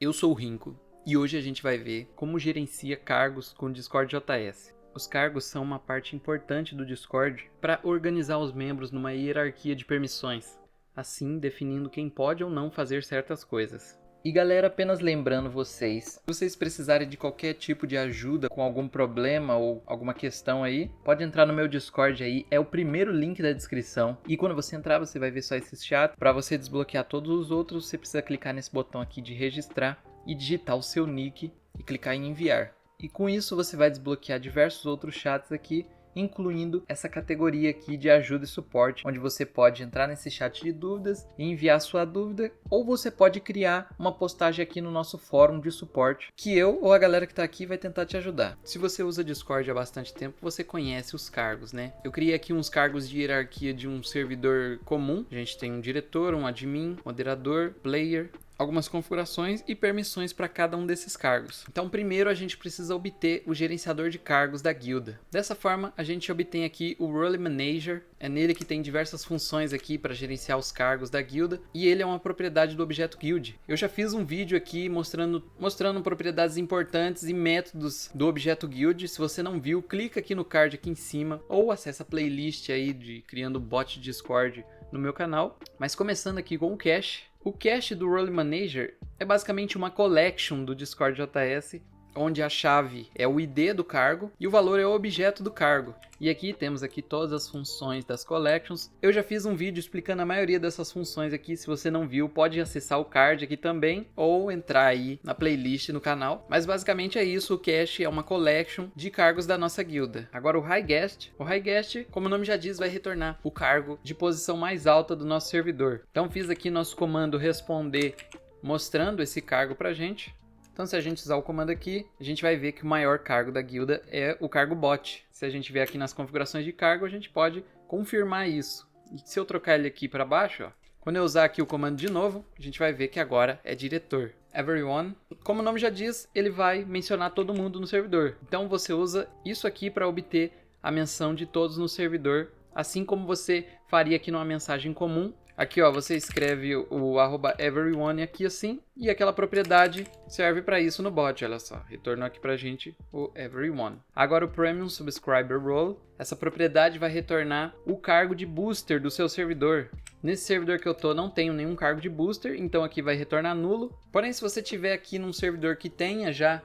Eu sou o Rinco e hoje a gente vai ver como gerencia cargos com o Discord JS. Os cargos são uma parte importante do Discord para organizar os membros numa hierarquia de permissões, assim definindo quem pode ou não fazer certas coisas. E galera, apenas lembrando vocês, se vocês precisarem de qualquer tipo de ajuda com algum problema ou alguma questão aí, pode entrar no meu Discord aí, é o primeiro link da descrição. E quando você entrar, você vai ver só esse chat. Para você desbloquear todos os outros, você precisa clicar nesse botão aqui de registrar e digitar o seu nick e clicar em enviar. E com isso você vai desbloquear diversos outros chats aqui, incluindo essa categoria aqui de ajuda e suporte, onde você pode entrar nesse chat de dúvidas e enviar sua dúvida, ou você pode criar uma postagem aqui no nosso fórum de suporte, que eu ou a galera que está aqui vai tentar te ajudar. Se você usa Discord há bastante tempo, você conhece os cargos, né? Eu criei aqui uns cargos de hierarquia de um servidor comum. A gente tem um diretor, um admin, moderador, player, algumas configurações e permissões para cada um desses cargos. Então primeiro a gente precisa obter o gerenciador de cargos da guilda. Dessa forma a gente obtém aqui o Role Manager, é nele que tem diversas funções aqui para gerenciar os cargos da guilda e ele é uma propriedade do objeto guild. Eu já fiz um vídeo aqui mostrando propriedades importantes e métodos do objeto guild. Se você não viu, clica aqui no card aqui em cima ou acessa a playlist aí de criando bot de Discord no meu canal. Mas começando aqui com o cache. O cache do Role Manager é basicamente uma collection do Discord JS, onde a chave é o ID do cargo e o valor é o objeto do cargo. E aqui temos aqui todas as funções das collections. Eu já fiz um vídeo explicando a maioria dessas funções aqui. Se você não viu, pode acessar o card aqui também ou entrar aí na playlist no canal. Mas basicamente é isso, o cache é uma collection de cargos da nossa guilda. Agora o High Guest, como o nome já diz, vai retornar o cargo de posição mais alta do nosso servidor. Então fiz aqui nosso comando responder mostrando esse cargo pra gente. Então se a gente usar o comando aqui, a gente vai ver que o maior cargo da guilda é o cargo bot. Se a gente vier aqui nas configurações de cargo, a gente pode confirmar isso. E se eu trocar ele aqui para baixo, ó, quando eu usar aqui o comando de novo, a gente vai ver que agora é diretor. Everyone, como o nome já diz, ele vai mencionar todo mundo no servidor. Então você usa isso aqui para obter a menção de todos no servidor, assim como você faria aqui numa mensagem comum. Aqui ó, você escreve o @everyone aqui assim, e aquela propriedade serve para isso no bot, olha só, retornou aqui pra gente o everyone. Agora o Premium Subscriber Role, essa propriedade vai retornar o cargo de booster do seu servidor. Nesse servidor que eu tô não tenho nenhum cargo de booster, então aqui vai retornar nulo. Porém, se você tiver aqui num servidor que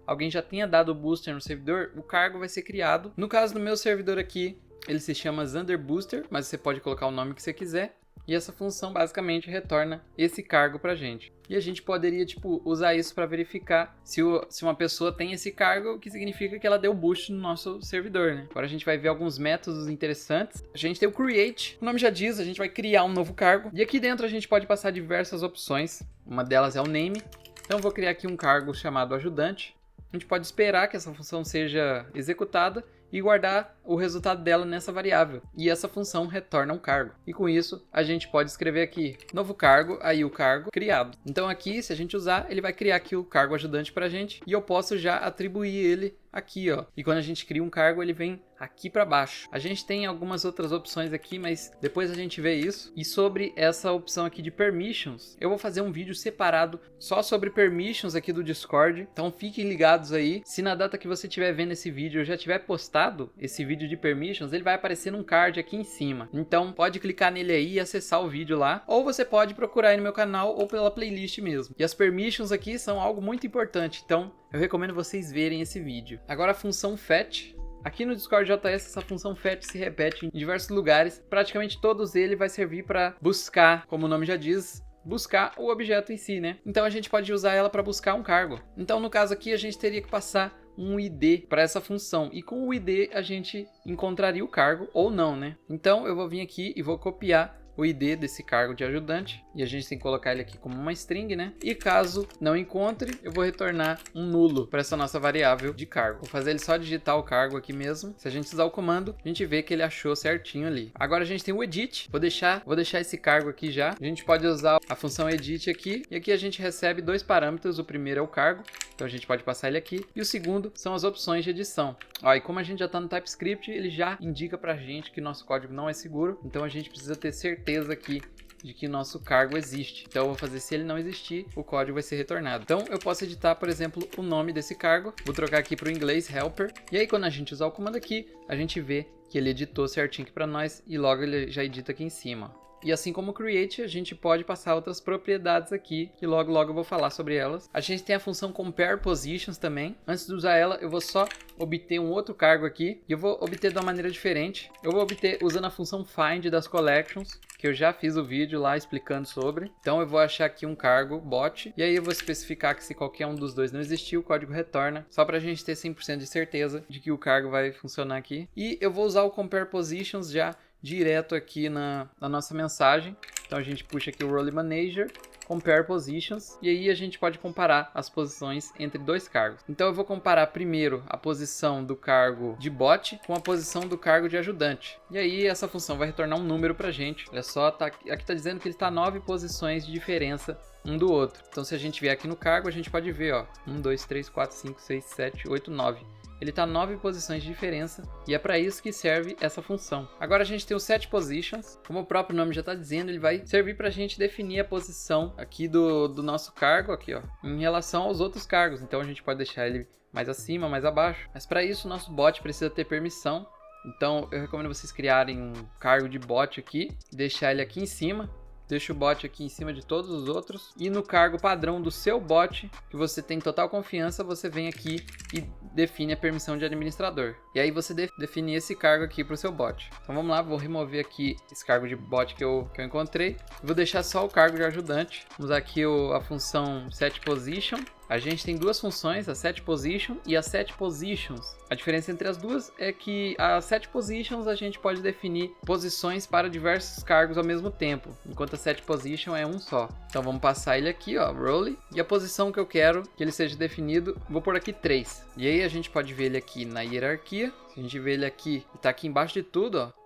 alguém já tenha dado o booster no servidor, o cargo vai ser criado. No caso do meu servidor aqui, ele se chama Xander Booster, mas você pode colocar o nome que você quiser. E essa função basicamente retorna esse cargo pra gente. E a gente poderia usar isso para verificar se uma pessoa tem esse cargo, o que significa que ela deu boost no nosso servidor, né? Agora a gente vai ver alguns métodos interessantes. A gente tem o Create, o nome já diz, a gente vai criar um novo cargo. E aqui dentro a gente pode passar diversas opções. Uma delas é o Name. Então eu vou criar aqui um cargo chamado Ajudante. A gente pode esperar que essa função seja executada e guardar o resultado dela nessa variável. E essa função retorna um cargo. E com isso, a gente pode escrever aqui, novo cargo, aí o cargo criado. Então aqui, se a gente usar, ele vai criar aqui o cargo ajudante pra gente. E eu posso já atribuir ele aqui, ó. E quando a gente cria um cargo, ele vem aqui para baixo. A gente tem algumas outras opções aqui, mas depois a gente vê isso. E sobre essa opção aqui de permissions, eu vou fazer um vídeo separado só sobre permissions aqui do Discord. Então fiquem ligados aí. Se na data que você estiver vendo esse vídeo eu já tiver postado esse vídeo de permissions, ele vai aparecer num card aqui em cima. Então pode clicar nele aí e acessar o vídeo lá. Ou você pode procurar aí no meu canal ou pela playlist mesmo. E as permissions aqui são algo muito importante. Então eu recomendo vocês verem esse vídeo. Agora a função fetch. Aqui no Discord JS essa função fetch se repete em diversos lugares. Praticamente todos eles vai servir para buscar, como o nome já diz, buscar o objeto em si, né? Então a gente pode usar ela para buscar um cargo. Então no caso aqui a gente teria que passar um ID para essa função. E com o ID a gente encontraria o cargo ou não, né? Então eu vou vir aqui e vou copiar o ID desse cargo de ajudante, e a gente tem que colocar ele aqui como uma string, né? E caso não encontre, eu vou retornar um nulo para essa nossa variável de cargo. Vou fazer ele só digitar o cargo aqui mesmo. Se a gente usar o comando, a gente vê que ele achou certinho ali. Agora a gente tem o edit. Vou deixar esse cargo aqui já. A gente pode usar a função edit aqui, e aqui a gente recebe dois parâmetros. O primeiro é o cargo, então a gente pode passar ele aqui, e o segundo são as opções de edição. Ó, e como a gente já está no TypeScript, ele já indica pra gente que nosso código não é seguro, então a gente precisa ter certeza aqui de que nosso cargo existe. Então eu vou fazer se ele não existir, o código vai ser retornado. Então eu posso editar, por exemplo, o nome desse cargo. Vou trocar aqui para o inglês helper. E aí quando a gente usar o comando aqui, a gente vê que ele editou certinho aqui para nós e logo ele já edita aqui em cima. E assim como o create, a gente pode passar outras propriedades aqui, que logo eu vou falar sobre elas. A gente tem a função compare positions também. Antes de usar ela, eu vou só obter um outro cargo aqui, e eu vou obter de uma maneira diferente. Eu vou obter usando a função find das collections, que eu já fiz o vídeo lá explicando sobre. Então eu vou achar aqui um cargo bot, e aí eu vou especificar que se qualquer um dos dois não existir, o código retorna, só para a gente ter 100% de certeza de que o cargo vai funcionar aqui. E eu vou usar o compare positions já direto aqui na nossa mensagem. Então a gente puxa aqui o Role Manager, compare positions, e aí a gente pode comparar as posições entre dois cargos. Então eu vou comparar primeiro a posição do cargo de bot com a posição do cargo de ajudante. E aí essa função vai retornar um número pra gente. Olha só, aqui tá dizendo que ele está 9 posições de diferença um do outro. Então se a gente vier aqui no cargo, a gente pode ver, ó, 1, 2, 3, 4, 5, 6, 7, 8, 9. Ele está 9 posições de diferença e é para isso que serve essa função. Agora a gente tem o set positions, como o próprio nome já está dizendo, ele vai servir para a gente definir a posição aqui do nosso cargo, aqui, ó, em relação aos outros cargos. Então a gente pode deixar ele mais acima, mais abaixo. Mas para isso o nosso bot precisa ter permissão. Então eu recomendo vocês criarem um cargo de bot aqui, deixar ele aqui em cima. Deixa o bot aqui em cima de todos os outros. E no cargo padrão do seu bot, que você tem total confiança, você vem aqui e define a permissão de administrador. E aí você define esse cargo aqui para o seu bot. Então vamos lá, vou remover aqui esse cargo de bot que eu encontrei. Vou deixar só o cargo de ajudante. Vamos usar aqui a função setPosition. A gente tem duas funções, a setPosition e a setPositions. A diferença entre as duas é que a setPositions a gente pode definir posições para diversos cargos ao mesmo tempo, enquanto a setPosition é um só. Então vamos passar ele aqui, ó, role, e a posição que eu quero que ele seja definido, vou pôr aqui 3. E aí a gente pode ver ele aqui na hierarquia. Se a gente ver ele aqui, ele tá aqui embaixo de tudo, ó.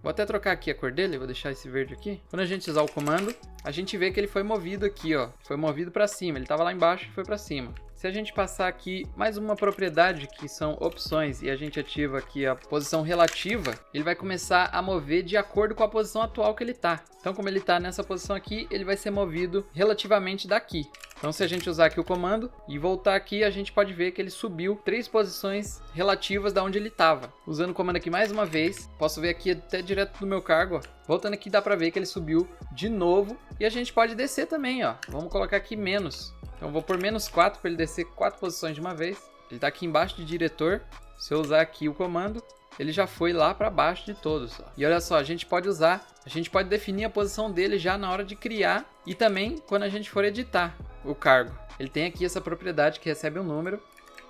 Vou até trocar aqui a cor dele, vou deixar esse verde aqui. Quando a gente usar o comando, a gente vê que ele foi movido aqui, ó. Foi movido para cima, ele estava lá embaixo e foi para cima. Se a gente passar aqui mais uma propriedade, que são opções, e a gente ativa aqui a posição relativa, ele vai começar a mover de acordo com a posição atual que ele está. Então, como ele está nessa posição aqui, ele vai ser movido relativamente daqui. Então, se a gente usar aqui o comando e voltar aqui, a gente pode ver que ele subiu 3 posições relativas da onde ele estava. Usando o comando aqui mais uma vez, posso ver aqui até direto do meu cargo, ó. Voltando aqui, dá para ver que ele subiu de novo. E a gente pode descer também, ó. Vamos colocar aqui menos. Então, vou por menos 4 para ele descer 4 posições de uma vez. Ele está aqui embaixo de diretor. Se eu usar aqui o comando, ele já foi lá para baixo de todos, ó. E olha só, a gente pode definir a posição dele já na hora de criar e também quando a gente for editar o cargo. Ele tem aqui essa propriedade que recebe um número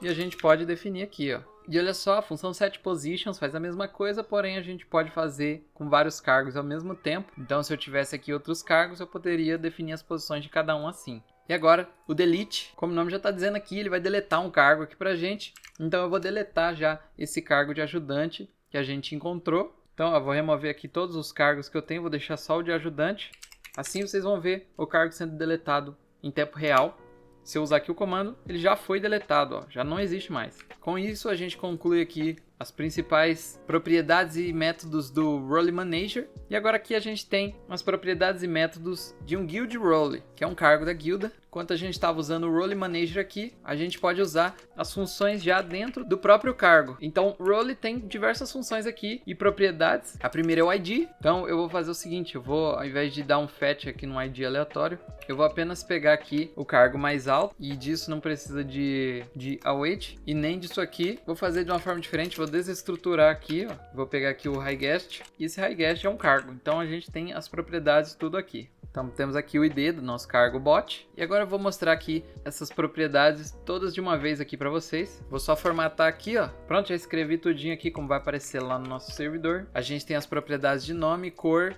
e a gente pode definir aqui, ó. E olha só, a função setPositions faz a mesma coisa, porém a gente pode fazer com vários cargos ao mesmo tempo. Então, se eu tivesse aqui outros cargos, eu poderia definir as posições de cada um assim. E agora, o delete, como o nome já está dizendo aqui, ele vai deletar um cargo aqui pra gente. Então eu vou deletar já esse cargo de ajudante que a gente encontrou. Então eu vou remover aqui todos os cargos que eu tenho, vou deixar só o de ajudante. Assim vocês vão ver o cargo sendo deletado em tempo real. Se eu usar aqui o comando, ele já foi deletado, ó, já não existe mais. Com isso a gente conclui aqui as principais propriedades e métodos do Role Manager. E agora aqui a gente tem as propriedades e métodos de um Guild Role, que é um cargo da guilda. Enquanto a gente estava usando o Role Manager aqui, a gente pode usar as funções já dentro do próprio cargo. Então, Role tem diversas funções aqui e propriedades. A primeira é o ID. Então, eu vou fazer o seguinte, eu vou, ao invés de dar um fetch aqui no ID aleatório, eu vou apenas pegar aqui o cargo mais alto, e disso não precisa de await, e nem disso aqui. Vou fazer de uma forma diferente, vou desestruturar aqui, ó. Vou pegar aqui o highGuest, e esse highGuest é um cargo. Então, a gente tem as propriedades tudo aqui. Então temos aqui o ID do nosso cargo bot. E agora eu vou mostrar aqui essas propriedades todas de uma vez aqui para vocês. Vou só formatar aqui, ó. Pronto, já escrevi tudinho aqui como vai aparecer lá no nosso servidor. A gente tem as propriedades de nome, cor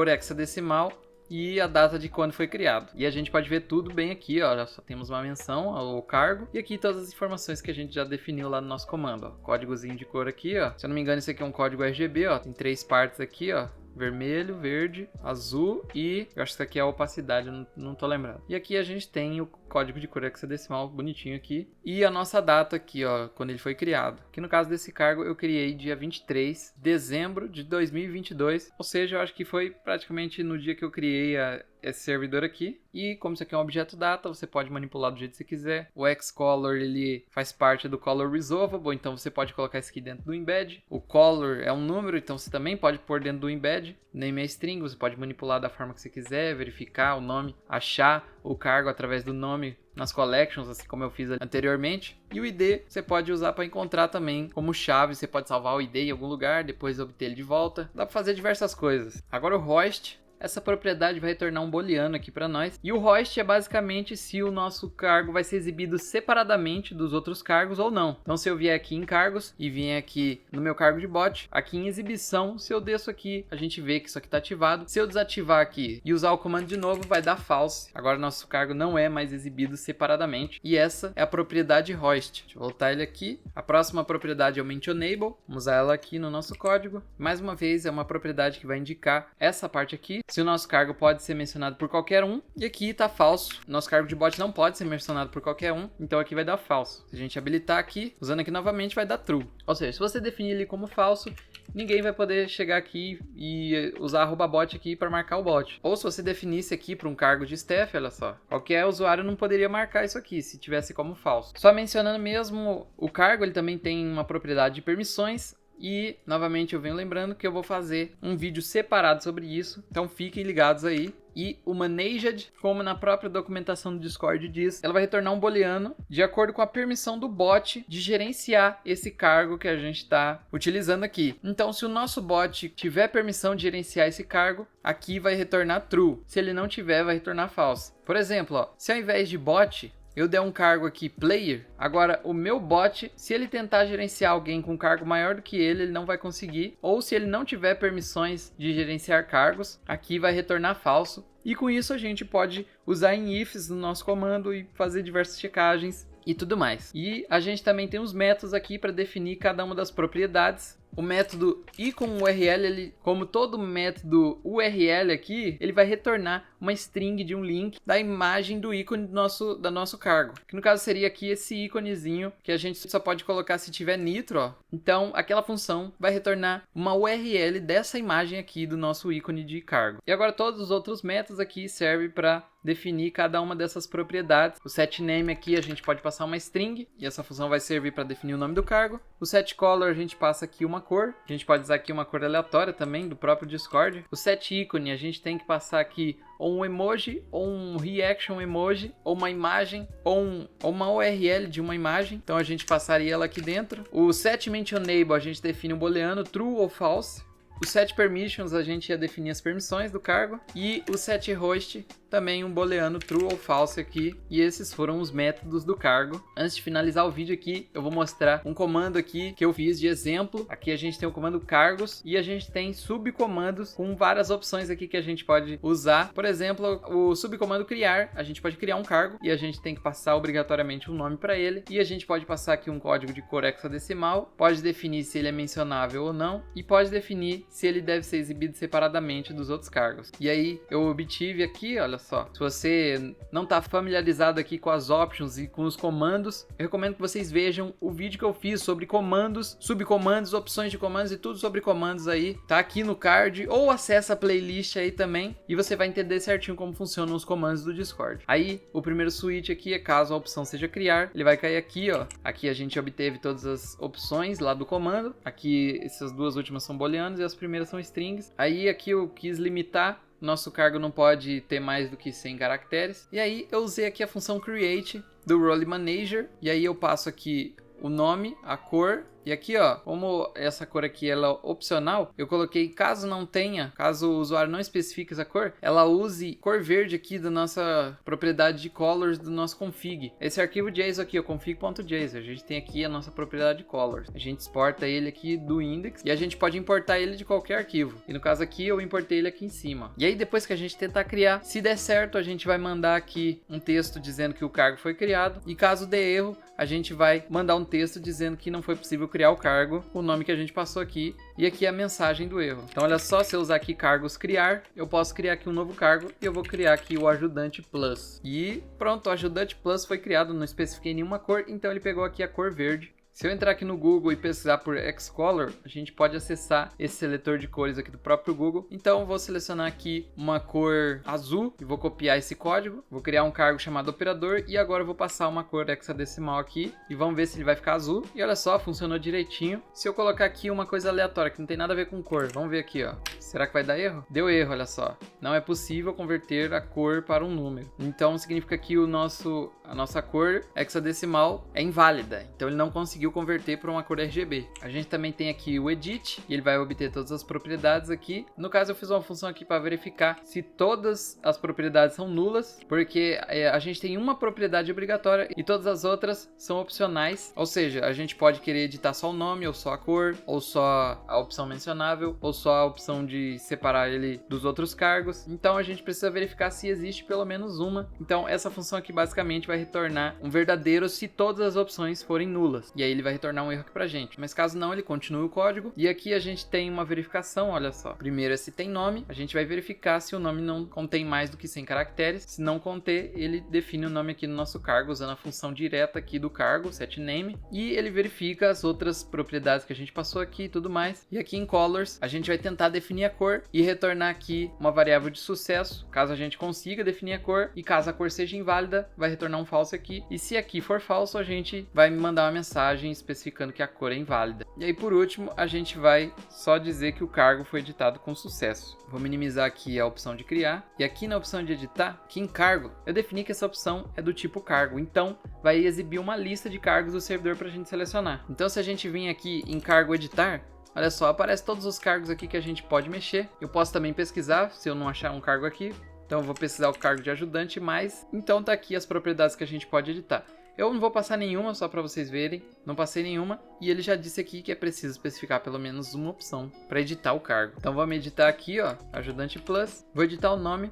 hexadecimal e a data de quando foi criado. E a gente pode ver tudo bem aqui, ó. Já só temos uma menção ao cargo. E aqui todas as informações que a gente já definiu lá no nosso comando, ó. Códigozinho de cor aqui, ó. Se eu não me engano, esse aqui é um código RGB, ó. Tem 3 partes aqui, ó. Vermelho, verde, azul e eu acho que isso aqui é a opacidade, eu não tô lembrando. E aqui a gente tem o código de cor hexadecimal bonitinho aqui. E a nossa data aqui, ó, quando ele foi criado. Que no caso desse cargo eu criei dia 23 de dezembro de 2022. Ou seja, eu acho que foi praticamente no dia que eu criei esse servidor aqui. E como isso aqui é um objeto data, você pode manipular do jeito que você quiser. O xcolor, ele faz parte do color resolvable, então você pode colocar isso aqui dentro do embed. O color é um número, então você também pode pôr dentro do embed. Name é string, você pode manipular da forma que você quiser, verificar o nome, achar o cargo através do nome nas collections, assim como eu fiz anteriormente. E o ID você pode usar para encontrar também como chave. Você pode salvar o ID em algum lugar, depois obter ele de volta. Dá para fazer diversas coisas. Agora o host. Essa propriedade vai retornar um booleano aqui para nós. E o host é basicamente se o nosso cargo vai ser exibido separadamente dos outros cargos ou não. Então se eu vier aqui em cargos e vier aqui no meu cargo de bot, aqui em exibição, se eu desço aqui, a gente vê que isso aqui está ativado. Se eu desativar aqui e usar o comando de novo, vai dar false. Agora nosso cargo não é mais exibido separadamente. E essa é a propriedade host. Deixa eu voltar ele aqui. A próxima propriedade é o mentionable. Vamos usar ela aqui no nosso código. Mais uma vez, é uma propriedade que vai indicar essa parte aqui. Se o nosso cargo pode ser mencionado por qualquer um, e aqui está falso. Nosso cargo de bot não pode ser mencionado por qualquer um, então aqui vai dar falso. Se a gente habilitar aqui, usando aqui novamente, vai dar true. Ou seja, se você definir ele como falso, ninguém vai poder chegar aqui e usar @bot aqui para marcar o bot. Ou se você definisse aqui para um cargo de staff, olha só, qualquer usuário não poderia marcar isso aqui se tivesse como falso. Só mencionando mesmo o cargo, ele também tem uma propriedade de permissões. E, novamente, eu venho lembrando que eu vou fazer um vídeo separado sobre isso. Então, fiquem ligados aí. E o managed, como na própria documentação do Discord diz, ela vai retornar um booleano de acordo com a permissão do bot de gerenciar esse cargo que a gente está utilizando aqui. Então, se o nosso bot tiver permissão de gerenciar esse cargo, aqui vai retornar true. Se ele não tiver, vai retornar false. Por exemplo, ó, se ao invés de bot eu der um cargo aqui player, agora o meu bot, se ele tentar gerenciar alguém com um cargo maior do que ele não vai conseguir. Ou se ele não tiver permissões de gerenciar cargos, aqui vai retornar falso. E com isso a gente pode usar em ifs no nosso comando e fazer diversas checagens e tudo mais. E a gente também tem os métodos aqui para definir cada uma das propriedades. O método iconURL, ele, como todo método URL aqui, ele vai retornar uma string de um link da imagem do ícone do nosso cargo. Que no caso seria aqui esse íconezinho que a gente só pode colocar se tiver nitro, ó. Então aquela função vai retornar uma URL dessa imagem aqui do nosso ícone de cargo. E agora todos os outros métodos aqui servem para definir cada uma dessas propriedades. O setName aqui a gente pode passar uma string e essa função vai servir para definir o nome do cargo. O setColor a gente passa aqui uma cor. A gente pode usar aqui uma cor aleatória também do próprio Discord. O setIcone a gente tem que passar aqui ou um emoji, ou um reaction emoji, ou uma imagem, ou uma URL de uma imagem. Então a gente passaria ela aqui dentro. O setMentionable a gente define um booleano true ou false. O setPermissions a gente ia definir as permissões do cargo. E o setHost também um booleano true ou false aqui. E esses foram os métodos do cargo. Antes de finalizar o vídeo aqui, eu vou mostrar um comando aqui que eu fiz de exemplo. Aqui a gente tem o comando cargos e a gente tem subcomandos com várias opções aqui que a gente pode usar. Por exemplo, o subcomando criar, a gente pode criar um cargo e a gente tem que passar obrigatoriamente um nome para ele. E a gente pode passar aqui um código de cor hexadecimal, pode definir se ele é mencionável ou não e pode definir se ele deve ser exibido separadamente dos outros cargos. E aí eu obtive aqui, olha só, se você não está familiarizado aqui com as options e com os comandos, eu recomendo que vocês vejam o vídeo que eu fiz sobre comandos, subcomandos, opções de comandos e tudo sobre comandos aí, tá aqui no card, ou acessa a playlist aí também e você vai entender certinho como funcionam os comandos do Discord. Aí o primeiro switch aqui é caso a opção seja criar, ele vai cair aqui, ó. Aqui a gente obteve todas as opções lá do comando, aqui essas duas últimas são booleanos e as primeiras são strings. Aí aqui eu quis limitar, nosso cargo não pode ter mais do que 100 caracteres. E aí eu usei aqui a função create do Role Manager. E aí eu passo aqui o nome, a cor. E aqui, ó, como essa cor aqui ela é opcional, eu coloquei caso não tenha, caso o usuário não especifique essa cor, ela use cor verde aqui da nossa propriedade de colors do nosso config. Esse arquivo JSON aqui, o config.json, a gente tem aqui a nossa propriedade de colors. A gente exporta ele aqui do index e a gente pode importar ele de qualquer arquivo. E no caso aqui, eu importei ele aqui em cima. E aí depois que a gente tentar criar, se der certo, a gente vai mandar aqui um texto dizendo que o cargo foi criado. E caso dê erro, a gente vai mandar um texto dizendo que não foi possível criar o cargo, o nome que a gente passou aqui, e aqui é a mensagem do erro. Então olha só, se eu usar aqui cargos criar, eu posso criar aqui um novo cargo e eu vou criar aqui o ajudante plus. E pronto, o ajudante plus foi criado, não especifiquei nenhuma cor, então ele pegou aqui a cor verde. Se eu entrar aqui no Google e pesquisar por Xcolor, a gente pode acessar esse seletor de cores aqui do próprio Google. Então eu vou selecionar aqui uma cor azul e vou copiar esse código. Vou criar um cargo chamado operador e agora eu vou passar uma cor hexadecimal aqui e vamos ver se ele vai ficar azul. E olha só, funcionou direitinho. Se eu colocar aqui uma coisa aleatória que não tem nada a ver com cor, vamos ver aqui, ó. Será que vai dar erro? Deu erro, olha só. Não é possível converter a cor para um número. Então significa que a nossa cor hexadecimal é inválida. Então ele não conseguiu converter para uma cor RGB. A gente também tem aqui o edit e ele vai obter todas as propriedades aqui. No caso eu fiz uma função aqui para verificar se todas as propriedades são nulas, porque a gente tem uma propriedade obrigatória e todas as outras são opcionais. Ou seja, a gente pode querer editar só o nome, ou só a cor, ou só a opção mencionável, ou só a opção de separar ele dos outros cargos. Então a gente precisa verificar se existe pelo menos uma. Então essa função aqui basicamente vai retornar um verdadeiro se todas as opções forem nulas. E aí ele vai retornar um erro aqui pra gente. Mas caso não, ele continue o código. E aqui a gente tem uma verificação, olha só. Primeiro é se tem nome. A gente vai verificar se o nome não contém mais do que 100 caracteres. Se não conter, ele define o nome aqui no nosso cargo, usando a função direta aqui do cargo, setName. E ele verifica as outras propriedades que a gente passou aqui e tudo mais. E aqui em Colors, a gente vai tentar definir a cor e retornar aqui uma variável de sucesso, caso a gente consiga definir a cor. E caso a cor seja inválida, vai retornar um falso aqui. E se aqui for falso, a gente vai mandar uma mensagem especificando que a cor é inválida. E aí por último, a gente vai só dizer que o cargo foi editado com sucesso. Vou minimizar aqui a opção de criar. E aqui na opção de editar, aqui em cargo, eu defini que essa opção é do tipo cargo. Então, vai exibir uma lista de cargos do servidor para a gente selecionar. Então, se a gente vir aqui em cargo editar, olha só, aparece todos os cargos aqui que a gente pode mexer. Eu posso também pesquisar, se eu não achar um cargo aqui. Então, eu vou pesquisar o cargo de ajudante, mas então tá aqui as propriedades que a gente pode editar. Eu não vou passar nenhuma, só para vocês verem. Não passei nenhuma. E ele já disse aqui que é preciso especificar pelo menos uma opção para editar o cargo. Então vamos editar aqui, ó, ajudante plus. Vou editar o nome.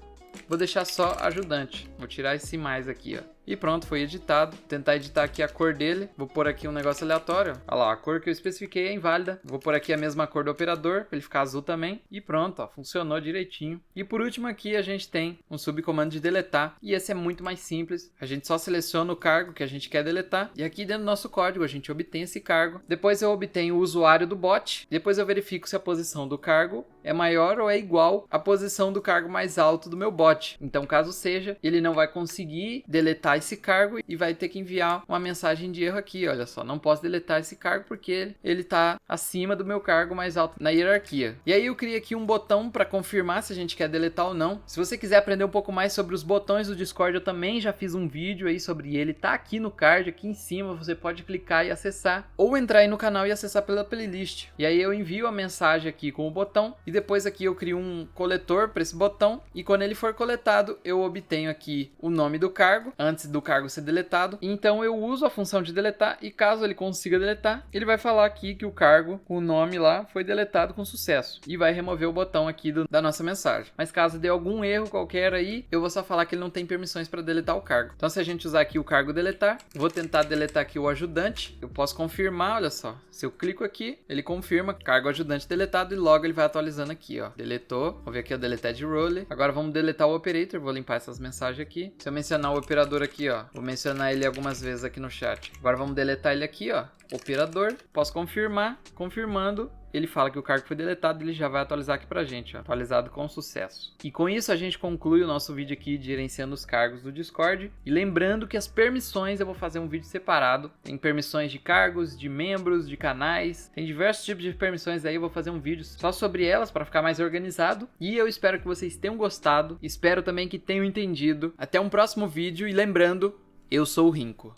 Vou deixar só ajudante. Vou tirar esse mais aqui, ó. E pronto, foi editado. Vou tentar editar aqui a cor dele. Vou pôr aqui um negócio aleatório. Olha lá, a cor que eu especifiquei é inválida. Vou pôr aqui a mesma cor do operador, para ele ficar azul também. E pronto, ó, funcionou direitinho. E por último aqui a gente tem um subcomando de deletar. E esse é muito mais simples. A gente só seleciona o cargo que a gente quer deletar. E aqui dentro do nosso código a gente obtém esse cargo. Depois eu obtenho o usuário do bot. Depois eu verifico se a posição do cargo é maior ou é igual à posição do cargo mais alto do meu bot. Então caso seja, ele não vai conseguir deletar esse cargo e vai ter que enviar uma mensagem de erro aqui, olha só, não posso deletar esse cargo porque ele está acima do meu cargo mais alto na hierarquia. E aí eu criei aqui um botão para confirmar se a gente quer deletar ou não. Se você quiser aprender um pouco mais sobre os botões do Discord, eu também já fiz um vídeo aí sobre ele, tá aqui no card, aqui em cima, você pode clicar e acessar, ou entrar aí no canal e acessar pela playlist. E aí eu envio a mensagem aqui com o botão e depois aqui eu crio um coletor para esse botão e quando ele for coletado, eu obtenho aqui o nome do cargo, antes do cargo ser deletado. Então eu uso a função de deletar e caso ele consiga deletar, ele vai falar aqui que o cargo, o nome lá, foi deletado com sucesso e vai remover o botão aqui da nossa mensagem. Mas caso dê algum erro qualquer aí, eu vou só falar que ele não tem permissões para deletar o cargo. Então se a gente usar aqui o cargo deletar, vou tentar deletar aqui o ajudante, eu posso confirmar, olha só, se eu clico aqui, ele confirma cargo ajudante deletado e logo ele vai atualizando aqui, ó, deletou, vou ver aqui o deleted role. Agora vamos deletar o operator, vou limpar essas mensagens aqui. Se eu mencionar o operador aqui, ó, vou mencionar ele algumas vezes aqui no chat. Agora vamos deletar ele aqui, ó, operador. Posso confirmar, confirmando. Ele fala que o cargo foi deletado e ele já vai atualizar aqui pra gente, ó, atualizado com sucesso. E com isso a gente conclui o nosso vídeo aqui de gerenciando os cargos do Discord. E lembrando que as permissões eu vou fazer um vídeo separado. Tem permissões de cargos, de membros, de canais. Tem diversos tipos de permissões aí, eu vou fazer um vídeo só sobre elas para ficar mais organizado. E eu espero que vocês tenham gostado. Espero também que tenham entendido. Até um próximo vídeo e lembrando, eu sou o Rinco.